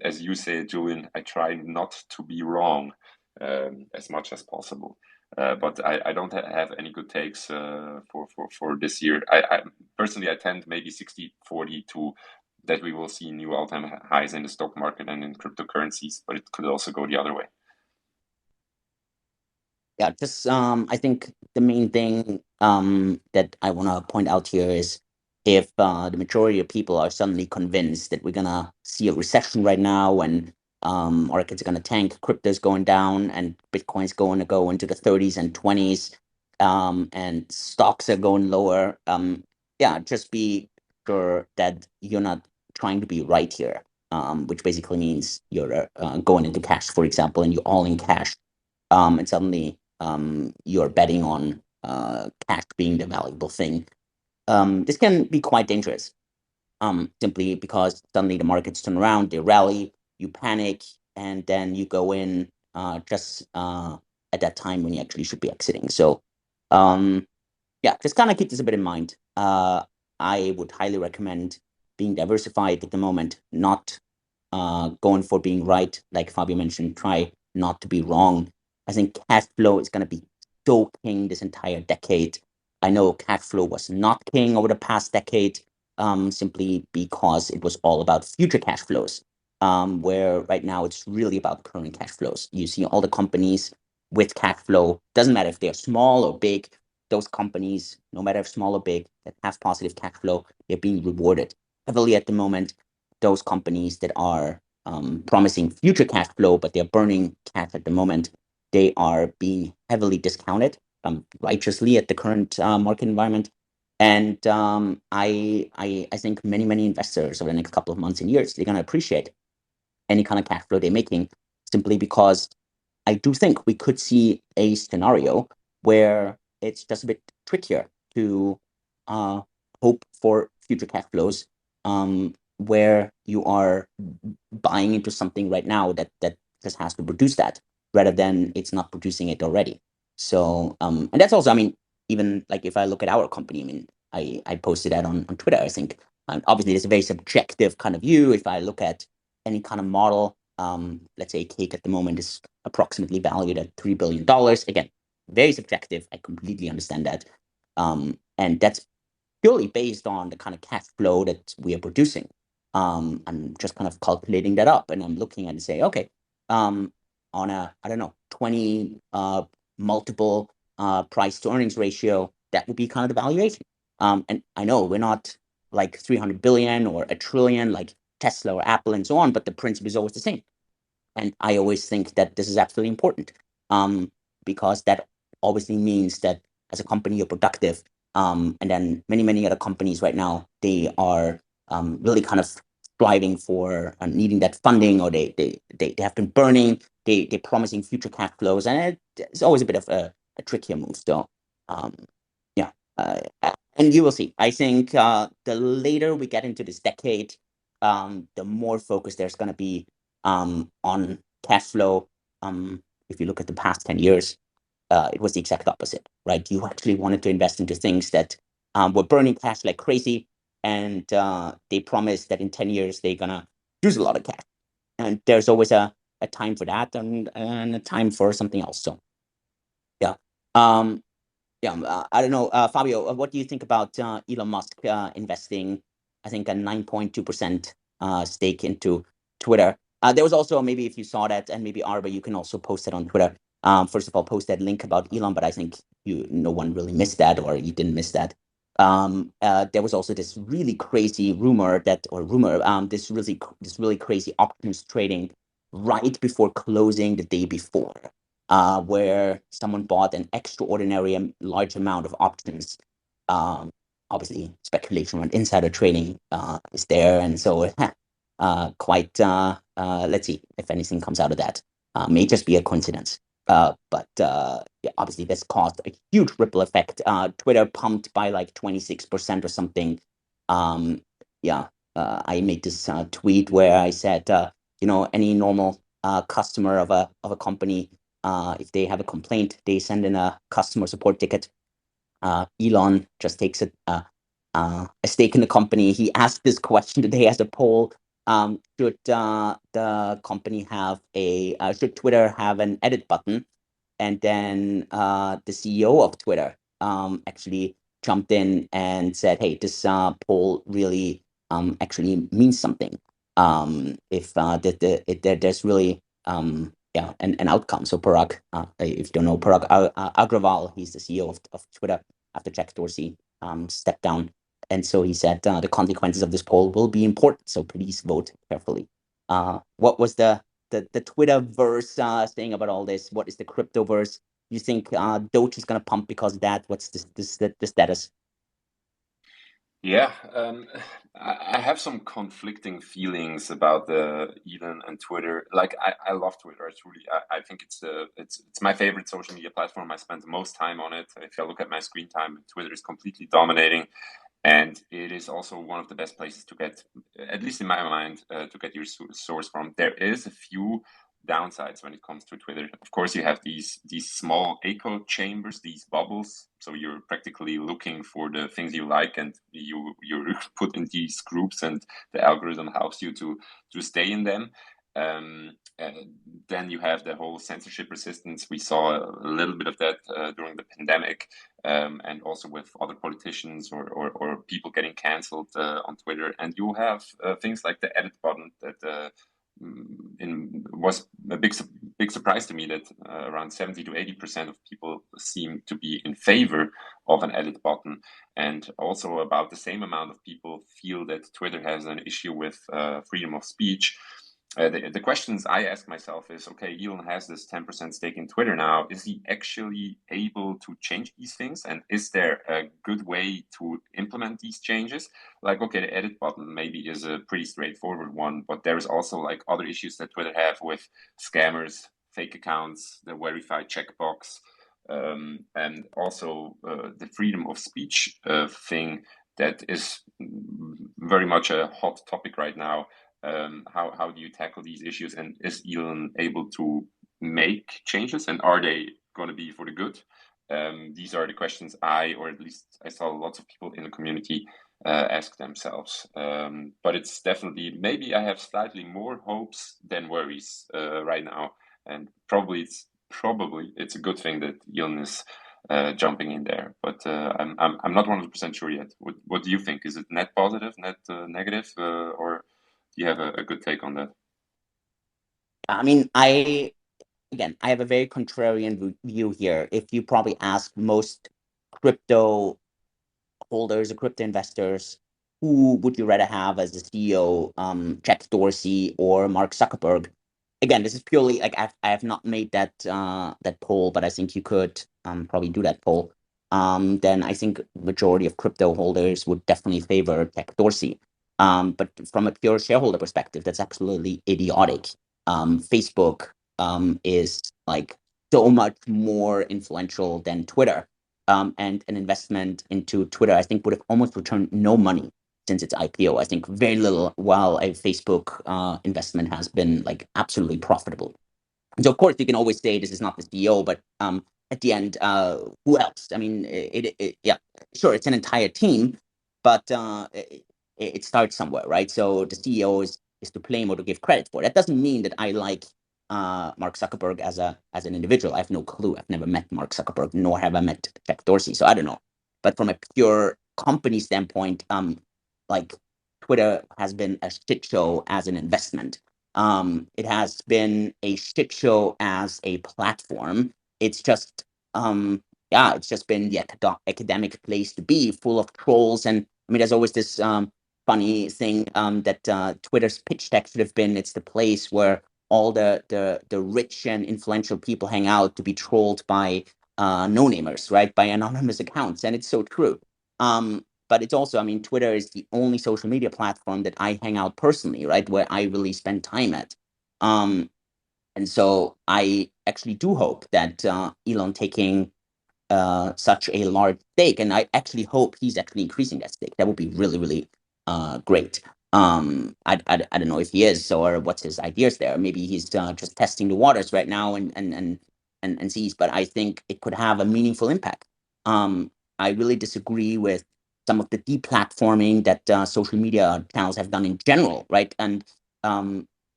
as you say, Julian, I try not to be wrong as much as possible. But I don't have any good takes for this year. I personally, I tend maybe 60-40 to that we will see new all-time highs in the stock market and in cryptocurrencies, but it could also go the other way. Yeah, just I think the main thing that I want to point out here is if the majority of people are suddenly convinced that we're gonna see a recession right now and markets are gonna tank, crypto's going down, and Bitcoin's going to go into the 30s and 20s, and stocks are going lower. Yeah, just be sure that you're not trying to be right here, which basically means you're going into cash, for example, and you're all in cash, and suddenly you're betting on cash being the valuable thing. This can be quite dangerous, simply because suddenly the markets turn around, they rally, you panic, and then you go in just at that time when you actually should be exiting. So, yeah, just kind of keep this a bit in mind. I would highly recommend being diversified at the moment, not going for being right. Like Fabio mentioned, try not to be wrong. I think cash flow is going to be so king this entire decade. I know cash flow was not king over the past decade, simply because it was all about future cash flows. Where right now it's really about current cash flows. You see all the companies with cash flow, doesn't matter if they're small or big, those companies, no matter if small or big, that have positive cash flow, they're being rewarded heavily at the moment. Those companies that are promising future cash flow, but they're burning cash at the moment, they are being heavily discounted righteously at the current market environment. And I think many investors over the next couple of months and years, they're going to appreciate any kind of cash flow they're making, simply because I do think we could see a scenario where it's just a bit trickier to uh, hope for future cash flows, where you are buying into something right now that just has to produce that, rather than it's not producing it already. So, and that's also, I mean, even like if I look at our company, I mean, I posted that on Twitter. I think obviously it's a very subjective kind of view. If I look at any kind of model, let's say Cake at the moment is approximately valued at $3 billion. Again, very subjective. I completely understand that, and that's purely based on the kind of cash flow that we are producing. I'm just kind of calculating that up, and I'm looking and say, okay, on a, I don't know, 20 multiple price to earnings ratio, that would be kind of the valuation. And I know we're not like 300 billion or a trillion like Tesla or Apple and so on, but the principle is always the same. And I always think that this is absolutely important, because that obviously means that as a company, you're productive. And then many other companies right now, they are really kind of striving for needing that funding, or they have been burning, they're promising future cash flows. And it's always a bit of a trickier move. So, um, yeah. And you will see. I think the later we get into this decade, the more focus there's going to be on cash flow. If you look at the past 10 years, it was the exact opposite, right? You actually wanted to invest into things that were burning cash like crazy, and they promised that in 10 years they're going to use a lot of cash. And there's always a time for that, and a time for something else. So, yeah. Yeah, I don't know, Fabio, what do you think about Elon Musk investing, I think, a 9.2% stake into Twitter? There was also, maybe if you saw that, and maybe Arba, you can also post it on Twitter. First of all, post that link about Elon, but I think no one really missed that, or you didn't miss that. There was also this really crazy rumor this really crazy options trading right before closing the day before, where someone bought an extraordinary large amount of options. Um, Obviously, speculation around insider trading is there, and so quite let's see if anything comes out of that. May just be a coincidence. But yeah, obviously this caused a huge ripple effect. Twitter pumped by like 26% or something. Yeah, I made this tweet where I said, any normal customer of a company, if they have a complaint, they send in a customer support ticket. Elon just takes a stake in the company. He asked this question today as a poll. Should the company have should Twitter have an edit button? And then the CEO of Twitter actually jumped in and said, hey, this poll really actually means something. If there's really an outcome. So Parag, if you don't know Parag Agrawal, he's the CEO of Twitter after Jack Dorsey stepped down. And so he said the consequences of this poll will be important. So please vote carefully. What was the Twitterverse saying about all this? What is the cryptoverse? You think Doge is going to pump because of that? What's the status? Yeah, I have some conflicting feelings about the Elon and Twitter. Like, I love Twitter. It's really, I think it's my favorite social media platform. I spend the most time on it. If I look at my screen time, Twitter is completely dominating, and it is also one of the best places to get, at least in my mind, to get your source from. There is a few downsides when it comes to Twitter. Of course, you have these small echo chambers, these bubbles. So you're practically looking for the things you like, and you're put in these groups, and the algorithm helps you to stay in them. Then you have the whole censorship resistance. We saw a little bit of that during the pandemic, and also with other politicians or people getting canceled on Twitter. And you have things like the edit button that was a big surprise to me, that around 70 to 80% of people seem to be in favor of an edit button, and also about the same amount of people feel that Twitter has an issue with freedom of speech. The questions I ask myself is, okay, Elon has this 10% stake in Twitter now. Is he actually able to change these things? And is there a good way to implement these changes? Like, okay, the edit button maybe is a pretty straightforward one, but there is also like other issues that Twitter have with scammers, fake accounts, the verified checkbox, and also the freedom of speech thing that is very much a hot topic right now. How do you tackle these issues, and is Elon able to make changes, and are they going to be for the good? These are the questions or at least I saw lots of people in the community ask themselves. But it's definitely, maybe I have slightly more hopes than worries right now, and probably it's a good thing that Elon is jumping in there. But I'm not 100% sure yet. What do you think? Is it net positive, net negative, or do you have a good take on that? I mean, I have a very contrarian view here. If you probably ask most crypto holders or crypto investors, who would you rather have as the CEO, Jack Dorsey or Mark Zuckerberg? Again, this is purely like I have not made that poll, but I think you could probably do that poll. Then I think majority of crypto holders would definitely favor Jack Dorsey. But from a pure shareholder perspective, that's absolutely idiotic. Facebook is like so much more influential than Twitter. And an investment into Twitter, I think, would have almost returned no money since its IPO. I think very little, while a Facebook investment has been like absolutely profitable. So of course you can always say this is not the CEO, but at the end, who else? I mean, yeah, sure, it's an entire team, but it starts somewhere, right? So the CEO is to claim or to give credit for. That doesn't mean that I like Mark Zuckerberg as an individual. I have no clue. I've never met Mark Zuckerberg, nor have I met Jack Dorsey, so I don't know. But from a pure company standpoint, like Twitter has been a shit show as an investment. It has been a shit show as a platform. It's just, it's just been the academic place to be, full of trolls. And I mean, there's always this funny thing that Twitter's pitch deck should have been. It's the place where all the rich and influential people hang out to be trolled by no-namers, right? By anonymous accounts, and it's so true. but it's also, I mean, Twitter is the only social media platform that I hang out personally, right, where I really spend time at. And so I actually do hope that Elon taking such a large stake, and I actually hope he's actually increasing that stake. That would be really, really great. I don't know if he is or what's his ideas there. Maybe he's just testing the waters right now and sees. But I think it could have a meaningful impact. I really disagree with some of the deplatforming that social media channels have done in general, right? And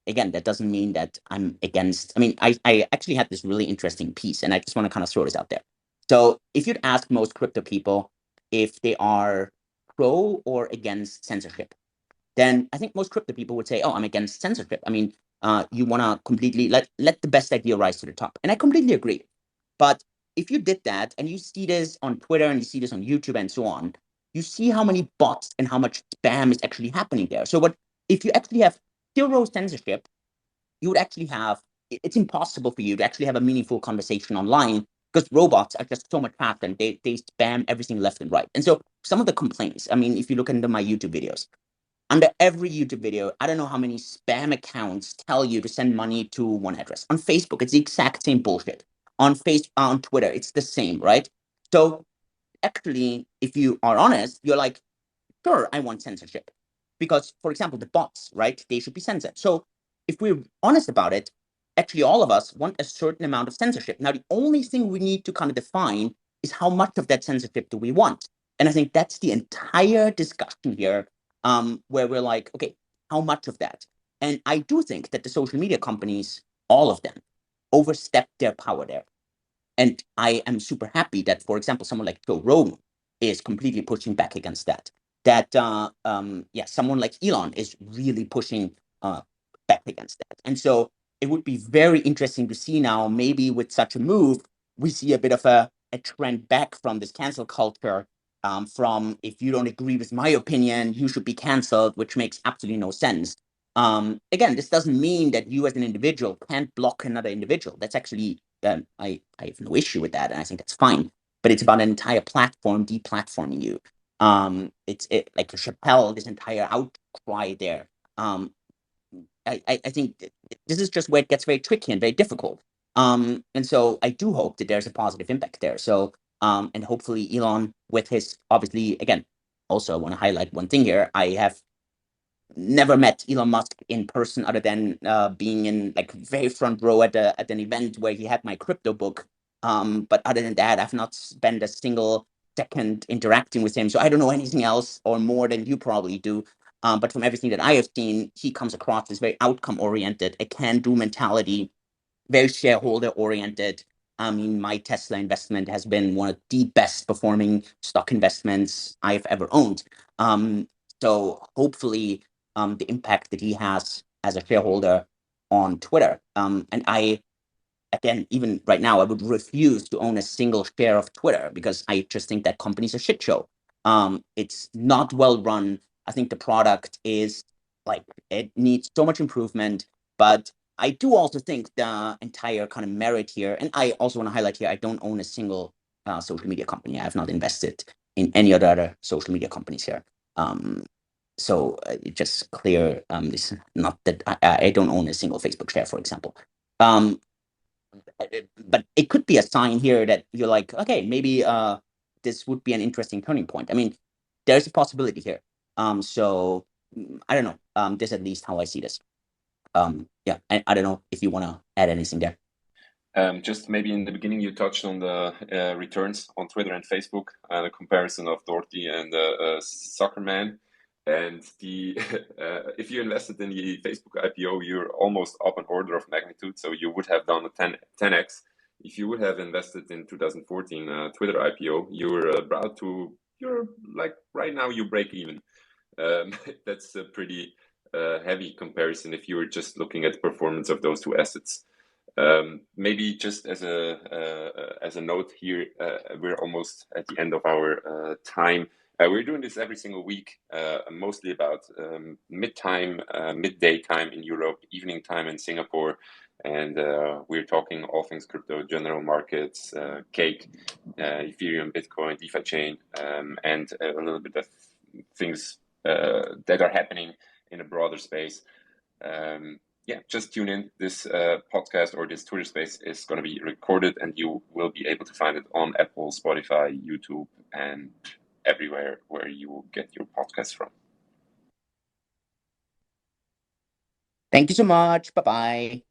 again, that doesn't mean that I'm against. I mean, I actually had this really interesting piece, and I just want to kind of throw this out there. So if you'd ask most crypto people if they are pro or against censorship, then I think most crypto people would say, "Oh, I'm against censorship." I mean, you want to completely let the best idea rise to the top, and I completely agree. But if you did that, and you see this on Twitter and you see this on YouTube and so on, you see how many bots and how much spam is actually happening there. So what if you actually have zero censorship? You would actually have it's impossible for you to actually have a meaningful conversation online because robots are just so much faster and they spam everything left and right. And so some of the complaints, I mean, if you look into my YouTube videos, under every YouTube video, I don't know how many spam accounts tell you to send money to one address. On Facebook, it's the exact same bullshit. On Twitter, it's the same, right? So actually, if you are honest, you're like, sure, I want censorship. Because, for example, the bots, right? They should be censored. So if we're honest about it, actually all of us want a certain amount of censorship. Now, the only thing we need to kind of define is how much of that censorship do we want? And I think that's the entire discussion here, where we're like, okay, how much of that? And I do think that the social media companies, all of them, overstepped their power there. And I am super happy that, for example, someone like Joe Rogan is completely pushing back against that. That someone like Elon is really pushing back against that. And so it would be very interesting to see now, maybe with such a move, we see a bit of a trend back from this cancel culture. From if you don't agree with my opinion, you should be canceled, which makes absolutely no sense. Again, this doesn't mean that you as an individual can't block another individual. That's actually I have no issue with that, and I think that's fine. But it's about an entire platform deplatforming you. It's like Chappelle, this entire outcry there. I think this is just where it gets very tricky and very difficult. And so I do hope that there's a positive impact there. So and hopefully Elon, with his obviously again, also I want to highlight one thing here. I have never met Elon Musk in person other than being in like very front row at an event where he had my crypto book. But other than that, I've not spent a single second interacting with him. So I don't know anything else or more than you probably do. But from everything that I have seen, he comes across as very outcome oriented, a can do mentality, very shareholder oriented. I mean, my Tesla investment has been one of the best performing stock investments I've ever owned. So hopefully, the impact that he has as a shareholder on Twitter. And I, again, even right now, I would refuse to own a single share of Twitter because I just think that company's a shit show. It's not well run. I think the product is like it needs so much improvement, but I do also think the entire kind of merit here, and I also want to highlight here, I don't own a single social media company. I have not invested in any other social media companies here. So it's just clear, this not that I don't own a single Facebook share, for example. But it could be a sign here that you're like, okay, maybe this would be an interesting turning point. I mean, there's a possibility here. So I don't know. This at least how I see this. Yeah, I don't know if you want to add anything there. Just maybe in the beginning you touched on the returns on Twitter and Facebook and a comparison of Dorothy and Soccer Man. And the if you invested in the Facebook IPO, you're almost up an order of magnitude. So you would have done a 10x. If you would have invested in 2014 Twitter IPO, you're like right now you break even. That's a pretty heavy comparison if you were just looking at the performance of those two assets. Maybe just as a note here, we're almost at the end of our time. We're doing this every single week, mostly about midday time in Europe, evening time in Singapore. And we're talking all things crypto, general markets, cake, Ethereum, Bitcoin, DeFi chain, and a little bit of things that are happening in a broader space. Yeah, just tune in. This podcast or this Twitter space is going to be recorded, and you will be able to find it on Apple, Spotify, YouTube, and everywhere where you get your podcasts from. Thank you so much. Bye-bye.